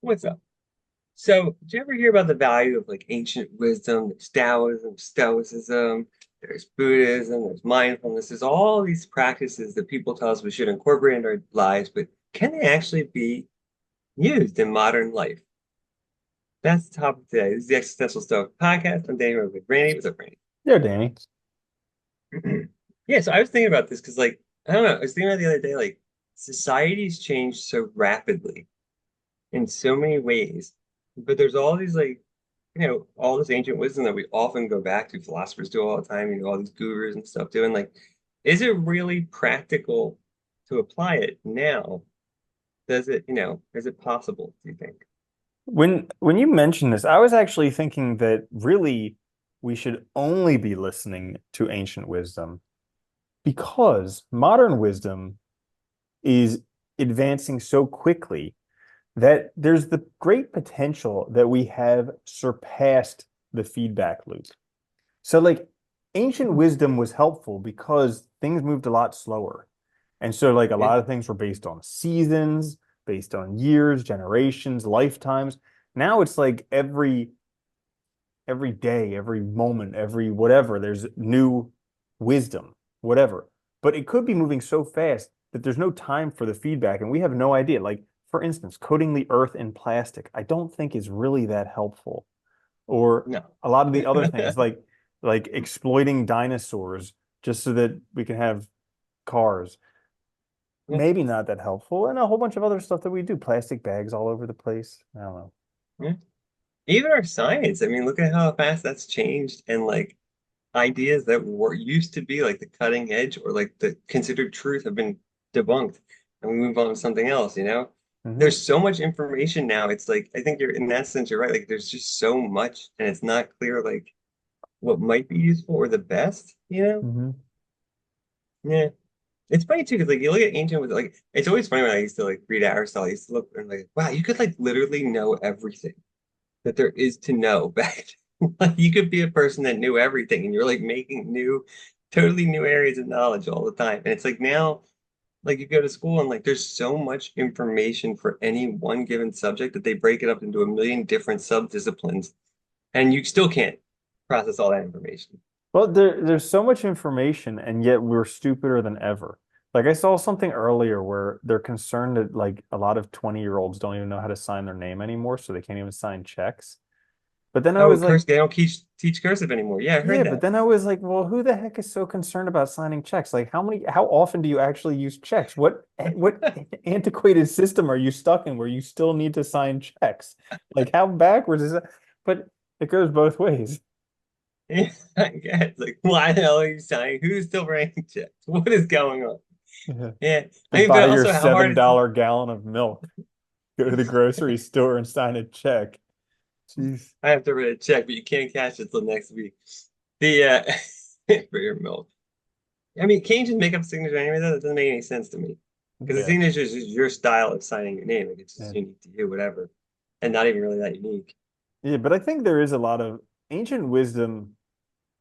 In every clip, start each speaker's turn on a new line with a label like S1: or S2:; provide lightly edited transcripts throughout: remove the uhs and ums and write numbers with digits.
S1: What's up? So, did you ever hear about the value of like ancient wisdom? There's Taoism, Stoicism, there's Buddhism, there's mindfulness. There's all these practices that people tell us we should incorporate in our lives, but can they actually be used in modern life? That's the topic today. This is the Existential Stoic podcast. I'm Daniel with Randy. What's up, Randy?
S2: Yeah, Danny.
S1: Yeah, so I was thinking about this because, like, I don't know, I was thinking about it the other day, like, society's changed so rapidly in so many ways, but there's all these like all this ancient wisdom that we often go back to, philosophers do all the time, all these gurus and stuff doing like, is it really practical to apply it now? Does it, is it possible, do you think?
S2: When you mentioned this, I was actually thinking that really we should only be listening to ancient wisdom because modern wisdom is advancing so quickly that there's the great potential that we have surpassed the feedback loop. So like ancient wisdom was helpful because things moved a lot slower. And so like a
S1: Yeah.
S2: lot of things were based on seasons, based on years, generations, lifetimes. Now it's like every day, every moment, every whatever, there's new wisdom, whatever. But it could be moving so fast that there's no time for the feedback and we have no idea. Like for instance, coating the earth in plastic, I don't think is really that helpful. Or
S1: No.
S2: a lot of the other things like exploiting dinosaurs just so that we can have cars.
S1: Yeah.
S2: Maybe not that helpful. And a whole bunch of other stuff that we do, plastic bags all over the place. I don't know.
S1: Yeah. Even our science, I mean, look at how fast that's changed, and like ideas that were used to be like the cutting edge or like the considered truth have been debunked, and we move on to something else.
S2: Hmm.
S1: There's so much information now. It's like I think you're in that sense you're right. Like there's just so much, and it's not clear like what might be useful or the best.
S2: Hmm.
S1: Yeah. It's funny too, because like you look at ancient with like it's always funny when I used to like read Aristotle, I used to look and like, wow, you could like literally know everything that there is to know back. Like you could be a person that knew everything and you're like making totally new areas of knowledge all the time. And it's like now, like you go to school and like there's so much information for any one given subject that they break it up into a million different subdisciplines, and you still can't process all that information.
S2: Well, there's so much information, and yet we're stupider than ever. Like I saw something earlier where they're concerned that like a lot of 20-year-olds don't even know how to sign their name anymore, so they can't even sign checks. But then I
S1: Oh,
S2: was like,
S1: curse, they don't teach cursive anymore. Yeah, I
S2: yeah,
S1: heard
S2: but
S1: that.
S2: then I was like, well, who the heck is so concerned about signing checks? Like how often do you actually use checks? What antiquated system are you stuck in where you still need to sign checks? Like how backwards is that? But it goes both ways.
S1: Yeah, I guess. Like, why the hell are you signing? Who's still writing checks? What is going on?
S2: Yeah.
S1: Yeah.
S2: To
S1: I mean, but
S2: buy your
S1: also how hard
S2: seven
S1: is it?
S2: dollar gallon of milk. Go to the grocery store and sign a check. Jeez.
S1: I have to write a check, but you can't cash it till next week. The for your milk. I mean, can't you just make up a signature anyway? That doesn't make any sense to me. Because the
S2: Yeah.
S1: signature is just your style of signing your name. Like it's just
S2: Yeah.
S1: unique to you, whatever. And not even really that unique.
S2: Yeah, but I think there is a lot of ancient wisdom.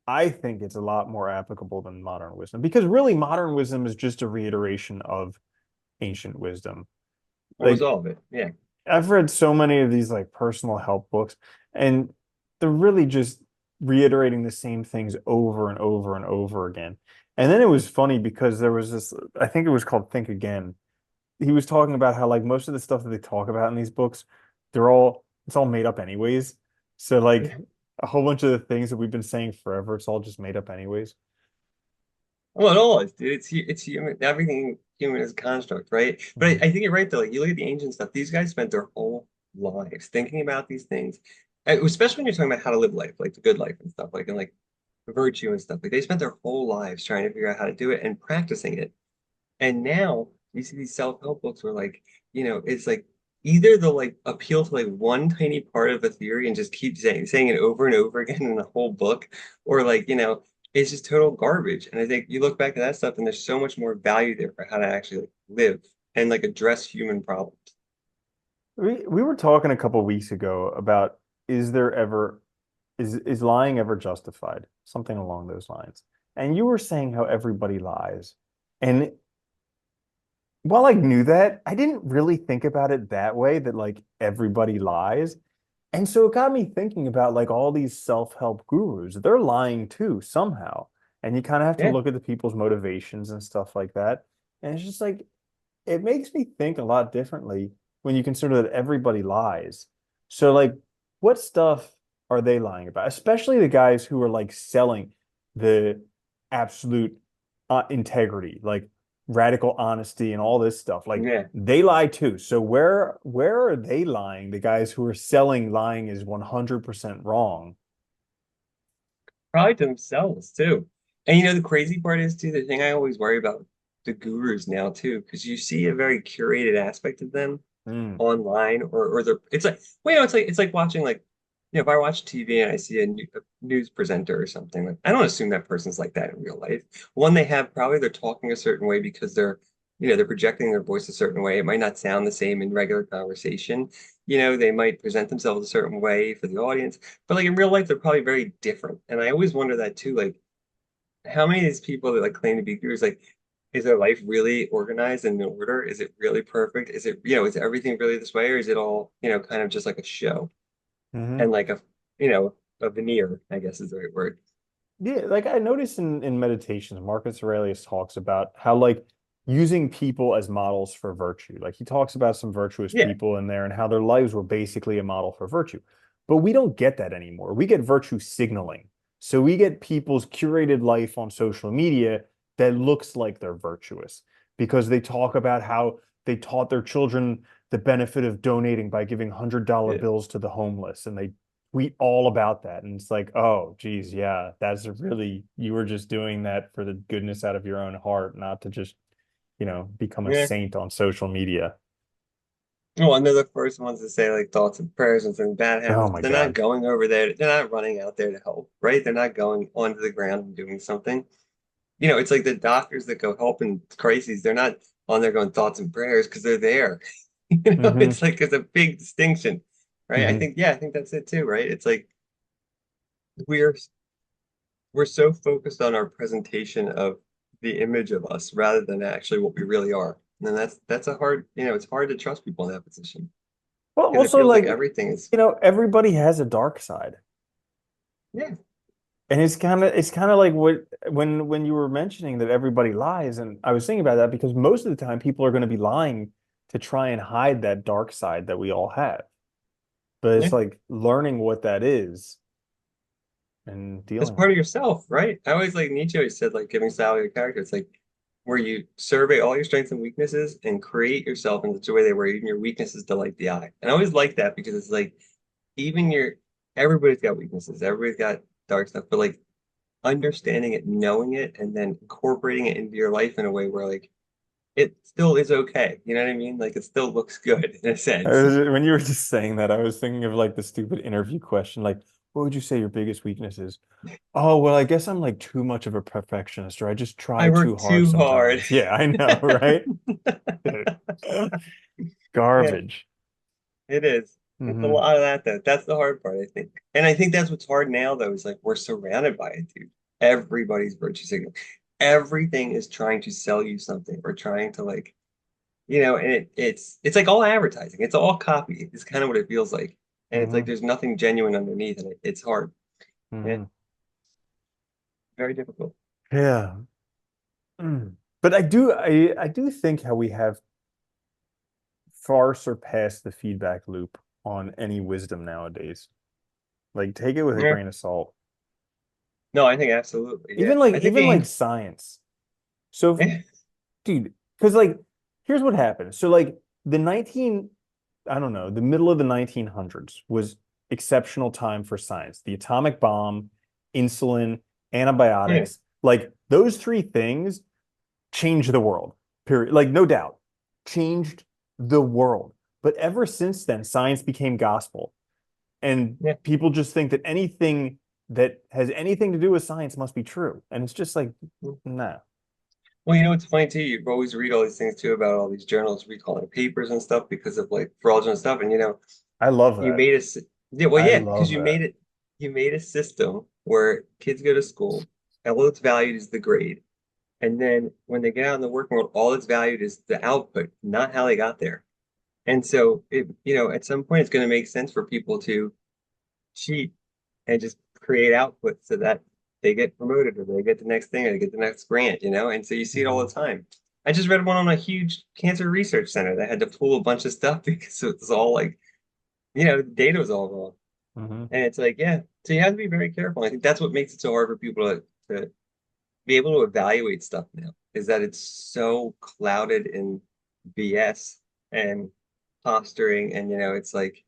S2: I think it's a lot more applicable than modern wisdom because really modern wisdom is just a reiteration of ancient wisdom.
S1: Almost
S2: Like
S1: all of it. Yeah.
S2: I've read so many of these like personal help books and they're really just reiterating the same things over and over and over again. And then it was funny because there was this, I think it was called Think Again. He was talking about how like most of the stuff that they talk about in these books, it's all made up anyways. So like a whole bunch of the things that we've been saying forever, it's all just made up anyways.
S1: Well, it all is, dude. It's human. Everything human is a construct, right? But
S2: Mhm.
S1: I think you're right though. Like you look at the ancient stuff. These guys spent their whole lives thinking about these things, especially when you're talking about how to live life, like the good life and stuff, like and like virtue and stuff. Like they spent their whole lives trying to figure out how to do it and practicing it. And now you see these self-help books where like, it's like either they'll like appeal to like one tiny part of a theory and just keep saying it over and over again in the whole book, or like, it's just total garbage. And I think you look back at that stuff and there's so much more value there for how to actually like live and like address human problems.
S2: We were talking a couple weeks ago about is there ever is lying ever justified? Something along those lines. And you were saying how everybody lies. And while I knew that, I didn't really think about it that way, that like everybody lies. And so it got me thinking about like all these self-help gurus. They're lying too somehow. And you kind of have to
S1: Yeah,
S2: look at the people's motivations and stuff like that. And it's just like it makes me think a lot differently when you consider that everybody lies. So like what stuff are they lying about? Especially the guys who are like selling the absolute integrity, like radical honesty and all this stuff. Like
S1: yeah.
S2: they lie too. So where are they lying? The guys who are selling lying is 100% wrong.
S1: Probably to themselves too. And the crazy part is too, the thing I always worry about the gurus now too, because you see a very curated aspect of them
S2: Mm,
S1: online, or they're it's like well, it's like watching, like, if I watch TV and I see a news presenter or something, like, I don't assume that person's like that in real life. One, they have probably they're talking a certain way because they're projecting their voice a certain way. It might not sound the same in regular conversation. They might present themselves a certain way for the audience, but like in real life, they're probably very different. And I always wonder that too, like how many of these people that like claim to be gurus, like, is their life really organized and in order? Is it really perfect? Is everything really this way, or is it all, kind of just like a show
S2: hmm
S1: and like a veneer, I guess is the right word.
S2: Yeah, like I noticed in meditations, Marcus Aurelius talks about how like using people as models for virtue. Like he talks about some virtuous
S1: Yeah,
S2: people in there and how their lives were basically a model for virtue. But we don't get that anymore. We get virtue signaling. So we get people's curated life on social media that looks like they're virtuous because they talk about how they taught their children the benefit of donating by giving $100
S1: yeah,
S2: bills to the homeless, and they tweet all about that. And it's like, oh, geez, yeah, that's really, you were just doing that for the goodness out of your own heart, not to just, become a
S1: yeah.
S2: saint on social media.
S1: Well, and they're the first ones to say like thoughts and prayers and something bad
S2: Oh
S1: happens,
S2: my
S1: but they're not
S2: God.
S1: going over there. They're not running out there to help, right? They're not going onto the ground and doing something. It's like the doctors that go helping crises. They're not on there going thoughts and prayers because they're there.
S2: hmm
S1: It's like it's a big distinction, right? I
S2: hmm
S1: think, yeah, I think that's it too, right? It's like we're we're so focused on our presentation of the image of us rather than actually what we really are. And then that's a hard, it's hard to trust people in that position
S2: Well,
S1: because it
S2: also
S1: feels like
S2: like,
S1: everything is,
S2: everybody has a dark side.
S1: yeah,
S2: And it's kind of like what when you were mentioning that everybody lies, and I was thinking about that because most of the time people are going to be lying to try and hide that dark side that we all have. But
S1: yeah.
S2: it's like learning what that is and
S1: It's
S2: dealing with
S1: part of yourself, right? I always like Nietzsche always said like giving style to your character. It's like where you survey all your strengths and weaknesses and create yourself in such a way that where even your weaknesses delight the eye. And I always like that because it's like even everybody's got weaknesses, everybody's got dark stuff, but like understanding it, knowing it, and then incorporating it into your life in a way where like it still is okay. You know what I mean? Like it still looks good in a sense.
S2: when you were just saying that, I was thinking of like the stupid interview question, like, what would you say your biggest weakness is? Oh, well, I guess I'm like too much of a perfectionist, or I just
S1: I
S2: try too
S1: work
S2: hard
S1: too hard.
S2: sometimes. Yeah, I know, right?
S1: Yeah.
S2: Garbage.
S1: It is. It's a
S2: hmm
S1: lot of that though. That's the hard part, I think. And I think that's what's hard now though, is like we're surrounded by it, dude. Everybody's virtue signal. Everything is trying to sell you something or trying to like, and it's like all advertising. It's all copy. It's kind of what it feels like. And it's like
S2: hmm
S1: there's nothing genuine underneath and it's hard. Yeah,
S2: hmm
S1: very difficult.
S2: Yeah. Mm. But I do think how we have far surpassed the feedback loop on any wisdom nowadays. Like take it with a
S1: Yeah.
S2: grain of salt.
S1: No, I think absolutely. Yeah.
S2: Even like
S1: I think
S2: even like science. So
S1: yeah,
S2: dude, because like here's what happened. So like the 19, I don't know, the middle of the 1900s was exceptional time for science. The atomic bomb, insulin,
S1: yeah,
S2: antibiotics, like those three things changed the world. Period. Like no doubt, changed the world. But ever since then, science became gospel, and
S1: yeah.
S2: people just think that anything that has anything to do with science must be true, and it's just like, nah.
S1: Well, it's funny too. You always read all these things too about all these journals recalling papers and stuff because of like fraudulent stuff. And
S2: I love
S1: you
S2: that.
S1: made yeah, well,
S2: I
S1: yeah, because
S2: love that.
S1: you made a system where kids go to school, and all it's valued is the grade. And then when they get out in the working world, all that's valued is the output, not how they got there. And so at some point it's going to make sense for people to cheat and just create output so that they get promoted or they get the next thing or they get the next grant. And so you see it all
S2: Hmm.
S1: the time. I just read one on a huge cancer research center that had to pull a bunch of stuff because it was all like, the data was all wrong.
S2: Hmm.
S1: And it's like, yeah. So you have to be very careful. I think that's what makes it so hard for people to be able to evaluate stuff now, is that it's so clouded in BS and posturing. And it's like,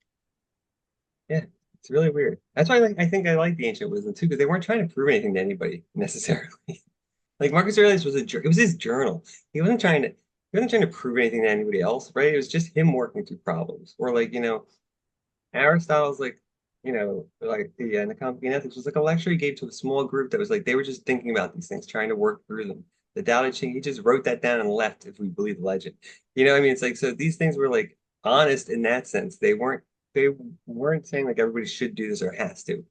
S1: yeah, it's really weird. That's why I think I like the ancient wisdom too, because they weren't trying to prove anything to anybody necessarily. Like Marcus Aurelius it was his journal. He wasn't trying to prove anything to anybody else, right? It was just him working through problems. Or like, Aristotle's like, like the Nicomachean Ethics was like a lecture he gave to a small group that was like they were just thinking about these things, trying to work through them. The Tao Te Ching, he just wrote that down and left, if we believe the legend. I mean, it's like so these things were like honest in that sense. They weren't saying like everybody should do this or has to.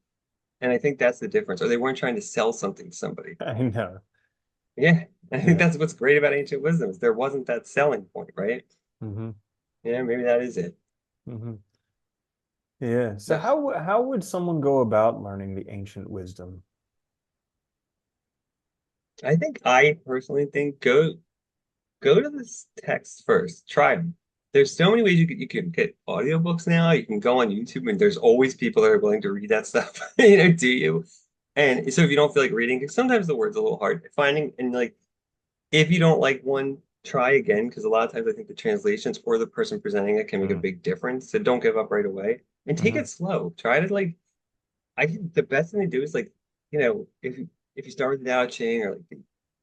S1: And I think that's the difference. Or they weren't trying to sell something to somebody.
S2: I know.
S1: Yeah. I think
S2: Yeah.
S1: that's what's great about ancient wisdom is there wasn't that selling point, right?
S2: Hmm.
S1: Yeah, maybe that is it.
S2: Hmm. Yeah. So
S1: But
S2: how would someone go about learning the ancient wisdom?
S1: I personally think go to this text first. Try them. There's so many ways you can get audiobooks now. You can go on YouTube and there's always people that are willing to read that stuff. Do you? And so if you don't feel like reading, 'cause sometimes the word's a little hard finding, and like if you don't like one, try again, because a lot of times I think the translations or the person presenting it can make a
S2: Mm.
S1: big difference. So don't give up right away and take
S2: Hmm.
S1: it slow. Try to like I think the best thing to do is like, if you start with the Tao Te Ching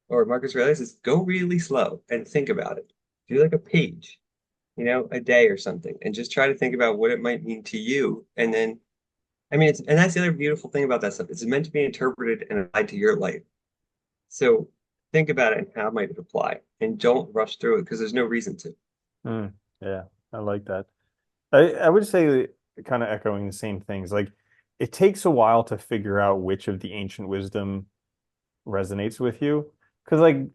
S1: or Marcus Aurelius, is go really slow and think about it. Do like a page, a day or something, and just try to think about what it might mean to you. And then, I mean, and that's the other beautiful thing about that stuff. It's meant to be interpreted and applied to your life. So think about it and how might it apply, and don't rush through it because there's no reason to.
S2: Mm. Yeah, I like that. I would say kind of echoing the same things. Like it takes a while to figure out which of the ancient wisdom resonates with you. Because I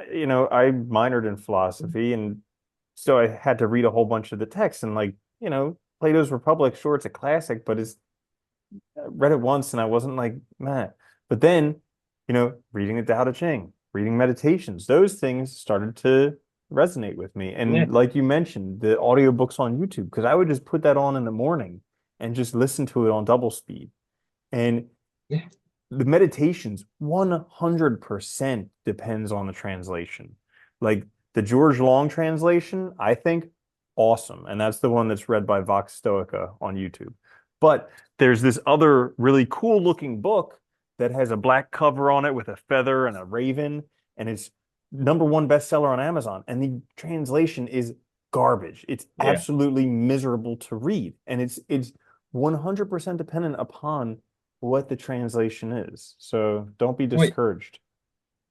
S2: minored in philosophy and so I had to read a whole bunch of the texts and Plato's Republic, sure, it's a classic, but I read it once and I wasn't like, man. But then, reading the Tao Te Ching, reading meditations, those things started to resonate with me.
S1: Yeah,
S2: And like you mentioned, the audiobooks on YouTube, because I would just put that on in the morning and just listen to it on double speed. And
S1: yeah,
S2: the meditations 100% depends on the translation. Like the George Long translation, I think awesome. And that's the one that's read by Vox Stoica on YouTube. But there's this other really cool looking book that has a black cover on it with a feather and a raven, and it's #1 bestseller on Amazon. And the translation is garbage. It's
S1: yeah.
S2: absolutely miserable to read. And it's 100% dependent upon what the translation is. So don't be
S1: Wait,
S2: discouraged.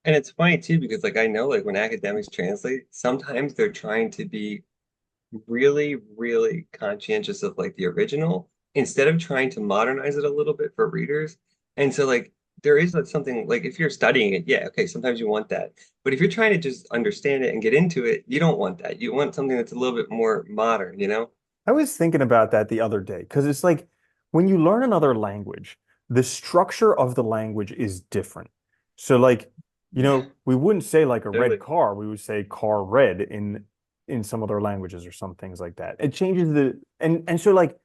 S1: and it's funny too because like I know like when academics translate, sometimes they're trying to be really, really conscientious of like the original instead of trying to modernize it a little bit for readers. And so like there is like, something like if you're studying it, yeah, okay, sometimes you want that. But if you're trying to just understand it and get into it, you don't want that. You want something that's a little bit more modern?
S2: I was thinking about that the other day because it's like when you learn another language, the structure of the language is different. So like,
S1: Yeah,
S2: we wouldn't say like a red
S1: totally.
S2: car, we would say car red in some other languages or some things like that. It changes and so like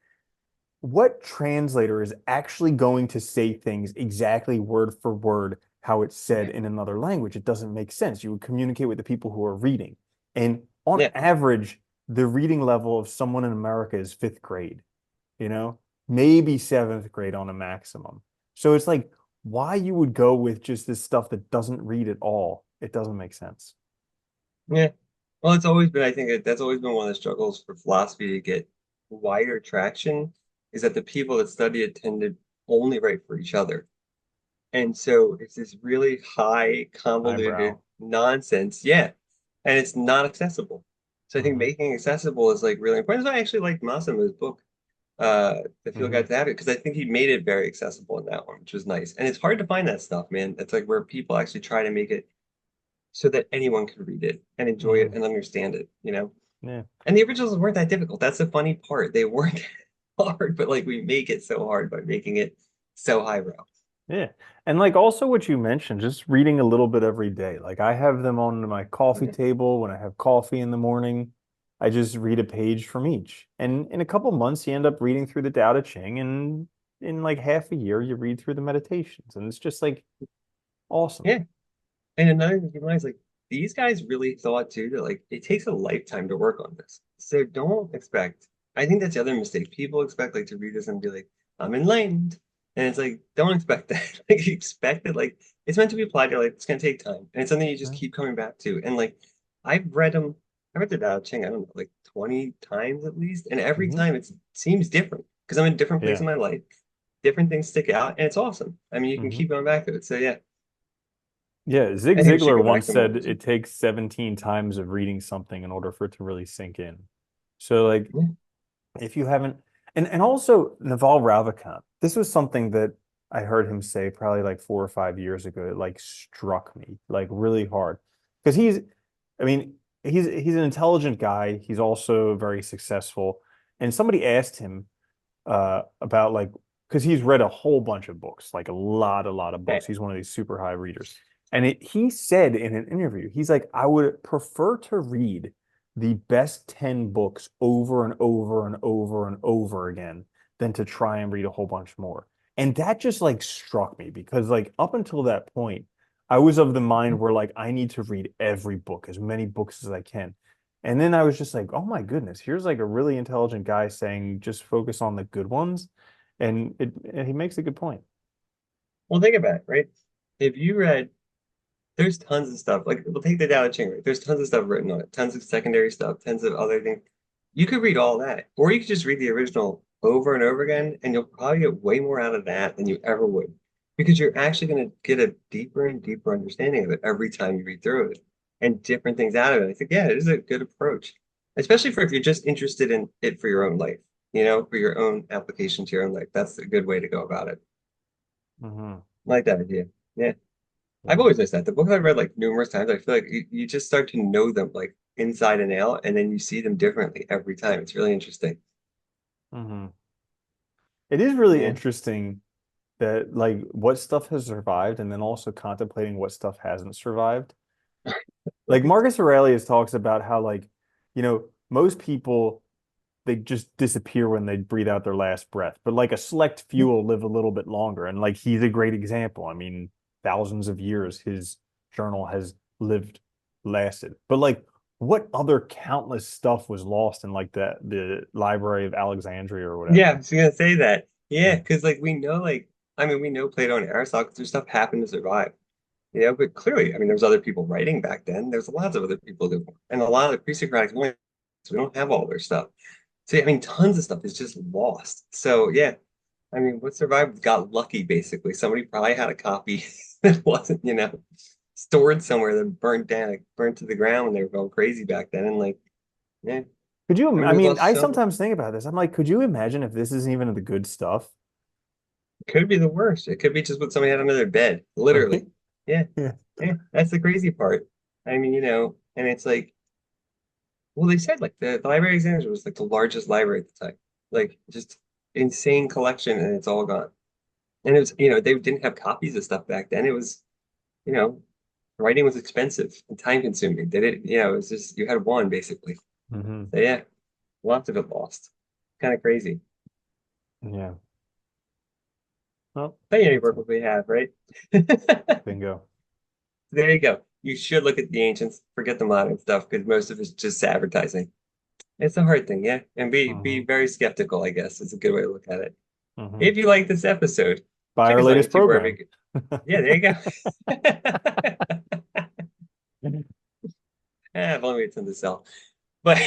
S2: what translator is actually going to say things exactly word for word how it's said
S1: Yeah,
S2: in another language? It doesn't make sense. You would communicate with the people who are reading. And on
S1: yeah,
S2: average, the reading level of someone in America is fifth grade, you know, maybe seventh grade on a maximum. So it's like, why you would go with just this stuff that doesn't read at all? It doesn't make sense.
S1: yeah. Well, it's always been, I think that's always been one of the struggles for philosophy to get wider traction is that the people that study it tend to only write for each other. And so it's this really high, convoluted
S2: Eyebrow.
S1: nonsense. Yeah. And it's not accessible. So I think
S2: Hmm.
S1: making it accessible is like really important. So I actually liked Massimo's book, The Field
S2: Hmm.
S1: Guide to Habit, because I think he made it very accessible in that one, which was nice. And it's hard to find that stuff, man. It's like where people actually try to make it so that anyone could read it and enjoy it
S2: Hmm.
S1: and understand it, you know?
S2: Yeah.
S1: And the originals weren't that difficult. That's the funny part. They weren't hard, but like we make it so hard by making it so highbrow.
S2: Yeah. And like also what you mentioned, just reading a little bit every day. Like I have them on my coffee
S1: Yeah.
S2: table when I have coffee in the morning. I just read a page from each. And in a couple months, you end up reading through the Tao Te Ching, and in like half a year, you read through the meditations. And it's just like awesome.
S1: Yeah. And another thing you realize, like, these guys really thought too that like it takes a lifetime to work on this. So don't expect, I think that's the other mistake. People expect like to read this and be like, I'm enlightened. And it's like, don't expect that. Like you expect it, like it's meant to be applied to your life. It's gonna take time. And it's something you just
S2: Yeah.
S1: keep coming back to. And like I've read them, I read the Tao Te Ching, I don't know, like 20 times at least. And every
S2: Hmm.
S1: time it seems different because I'm in a different place
S2: Yeah.
S1: in my life. Different things stick out, and it's awesome. I mean, you can
S2: Hmm.
S1: keep going back to it. So yeah,
S2: Yeah. Zig
S1: I think we should
S2: Ziglar
S1: go back
S2: once
S1: to more.
S2: said it takes 17 times of reading something in order for it to really sink in. So like
S1: Yeah.
S2: if you haven't, and also Naval Ravikant, this was something that I heard him say probably like 4 or 5 years ago. It like struck me like really hard because I mean, he's an intelligent guy. He's also very successful. And somebody asked him about like because he's read a whole bunch of books, like a lot of books. He's one of these super high readers. And he said in an interview, he's like, I would prefer to read the best 10 books over and over and over and over again than to try and read a whole bunch more. And that just like struck me because like up until that point, I was of the mind where like I need to read every book, as many books as I can. And then I was just like, oh my goodness, here's like a really intelligent guy saying just focus on the good ones. And he makes a good point.
S1: Well, think about it, right? If you read, there's tons of stuff. Like, we'll take the Tao Te Ching, right? There's tons of stuff written on it, tons of secondary stuff, tons of other things. You could read all that, or you could just read the original over and over again, and you'll probably get way more out of that than you ever would, because you're actually going to get a deeper and deeper understanding of it every time you read through it, and different things out of it. I think, yeah, it is a good approach, especially for if you're just interested in it for your own life, for your own application to your own life. That's a good way to go about it.
S2: Hmm.
S1: I like that idea. Yeah. I've
S2: Yeah.
S1: always noticed that. The books I've read like numerous times, I feel like you just start to know them like inside and out, and then you see them differently every time. It's really interesting.
S2: Hmm. It is really
S1: Yeah.
S2: interesting that like what stuff has survived and then also contemplating what stuff hasn't survived. Like
S1: Right.
S2: Marcus Aurelius talks about how like, most people they just disappear when they breathe out their last breath. But like a select few will live a little bit longer. And like he's a great example. I mean, thousands of years his journal has lasted. But like what other countless stuff was lost in like the Library of Alexandria or
S1: Yeah, I
S2: whatever?
S1: was gonna say that. Yeah,
S2: Yeah.
S1: because like we know I mean we know Plato and Aristotle because their stuff happened to survive. But clearly, I mean, there was other people writing back then. There's lots of other people that, and a lot of the pre-Socratic ones, we don't have all their stuff. So I mean, tons of stuff is just lost. So yeah, I mean, what survived got lucky, basically. Somebody probably had a copy that wasn't, stored somewhere that burnt down, like burnt to the ground when they were going crazy back then. And like, yeah,
S2: Could you,
S1: I mean,
S2: I
S1: we've
S2: mean,
S1: lost
S2: I
S1: so much.
S2: sometimes think about this. I'm like, could you imagine if this isn't even the good stuff?
S1: It could be the worst. It could be just what somebody had under their bed,
S2: Right?
S1: literally. Yeah,
S2: Yeah.
S1: yeah, that's the crazy part. I mean, and it's like, well, they said like the Library of Alexandria was like the largest library at the time, like just insane collection, and it's all gone. And it was, they didn't have copies of stuff back then. It was, you know, writing was expensive and time consuming. They didn't, it was just you had one basically.
S2: Hmm.
S1: So yeah, lots of it lost. Kind of crazy.
S2: Yeah. Well,
S1: But you
S2: that's
S1: work
S2: a
S1: what we have, right?
S2: bingo.
S1: There you go. You should look at the ancients, forget the modern stuff, because most of it's just advertising. It's a hard thing, yeah. And be
S2: Hmm.
S1: very skeptical, I guess, is a good way to look at it.
S2: Hmm.
S1: If you like this episode,
S2: Buy
S1: check
S2: our
S1: us on
S2: latest
S1: YouTube wherever
S2: program.
S1: you. Yeah, there you go. If only we had something to sell. But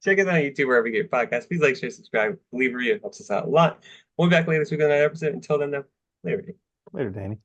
S1: check us out on YouTube wherever you get podcasts. Please like, share, subscribe, leave a review. It helps us out a lot. We'll be back later this week on another episode. Until then, though, later.
S2: Later, Danny.